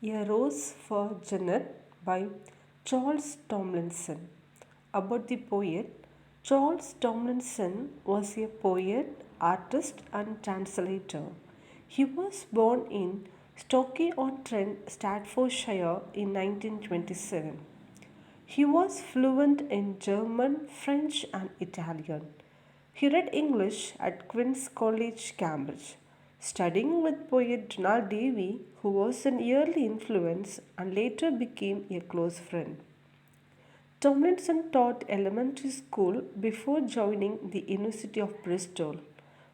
A Rose for Janet by Charles Tomlinson. About the poet, Charles Tomlinson was a poet, artist, and translator. He was born in Stoke-on-Trent, Staffordshire in 1927. He was fluent in German, French, and Italian. He read English at Queen's College, Cambridge, studying with poet Donald Davy, who was an early influence and later became a close friend. Tomlinson taught elementary school before joining the University of Bristol,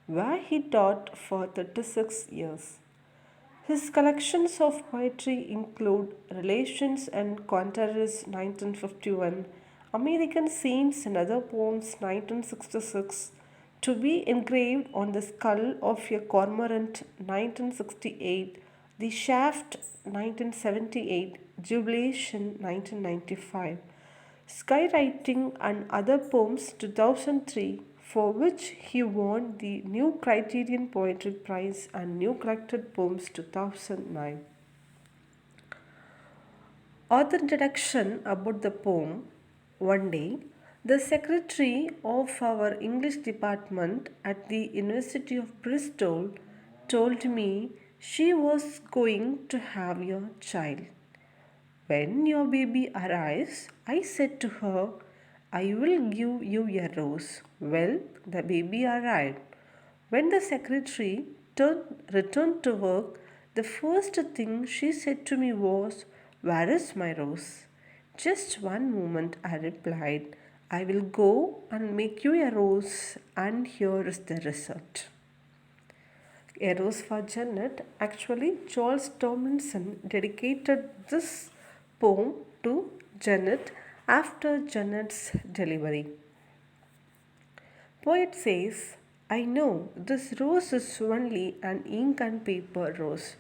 where he taught for 36 years. His collections of poetry include Relations and Contraries 1951, American Saints and Other Poems 1966, To Be Engraved on the Skull of a Cormorant 1968, The Shaft 1978, Jubilation 1995. Skywriting and Other Poems 2003, for which he won the New Criterion Poetry Prize and New Collected Poems 2009. Author introduction about the poem. One day, the secretary of our English department at the University of Bristol told me she was going to have a child. When your baby arrives, I said to her, I will give you a rose. Well, the baby arrived. When the secretary returned to work, the first thing she said to me was, Where is my rose? Just one moment, I replied. I will go and make you a rose, and here is the result. A Rose for Janet. Actually, Charles Tomlinson dedicated this poem to Janet after Janet's delivery. Poet says, I know this rose is only an ink and paper rose.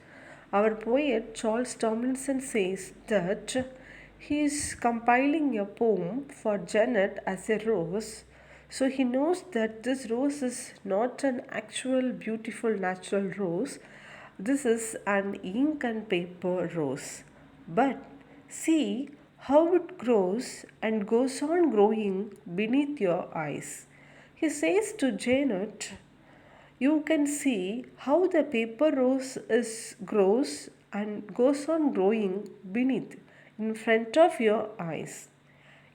Our poet Charles Tomlinson says that he is compiling a poem for Janet as a rose, so he knows that this rose is not an actual beautiful natural rose. This is an ink and paper rose. But see how it grows and goes on growing beneath your eyes. He says to Janet, you can see how the paper rose grows and goes on growing beneath, in front of your eyes.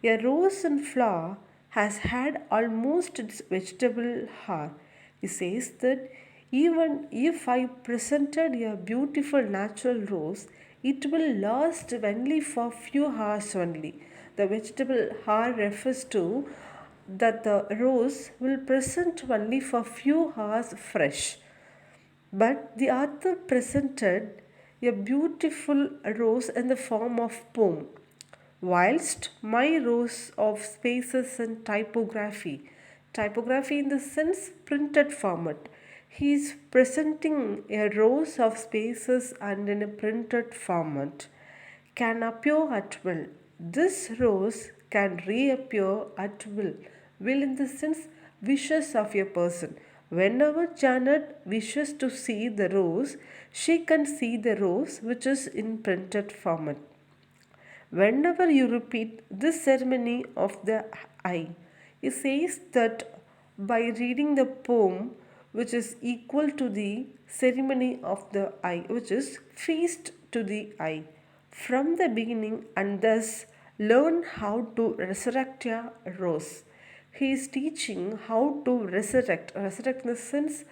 A rose in flower has had almost its vegetable hour. He says that even if I presented a beautiful natural rose, it will last only for few hours only. The vegetable hour refers to that the rose will present only for few hours fresh. But the author presented a beautiful rose in the form of poem, whilst my rose of spaces and typography in the sense printed format, he is presenting a rose of spaces and in a printed format, can appear at will. This rose can reappear at will. Will in the sense wishes of a person. Whenever Janet wishes to see the rose, she can see the rose which is in printed format. Whenever you repeat this ceremony of the eye, it says that by reading the poem, which is equal to the ceremony of the eye, which is feast to the eye, from the beginning, and thus learn how to resurrect a rose. He is teaching how to resurrect in the sense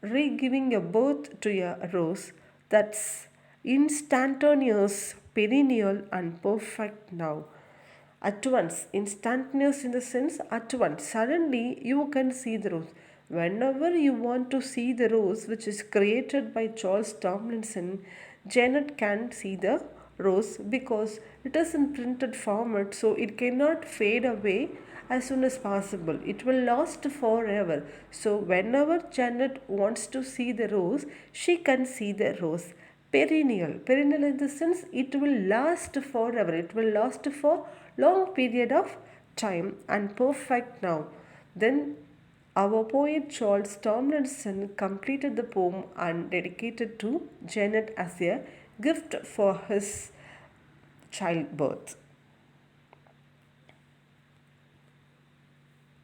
re-giving a birth to a rose that's instantaneous, perennial, and perfect now. At once, instantaneous in the sense at once, suddenly you can see the rose. Whenever you want to see the rose, which is created by Charles Tomlinson, Janet can see the rose because it is in printed format, so it cannot fade away as soon as possible. It will last forever. So, whenever Janet wants to see the rose, she can see the rose. Perennial in the sense it will last forever. It will last for long period of time and perfect now. Then our poet Charles Tomlinson completed the poem and dedicated to Janet as a gift for his childbirth.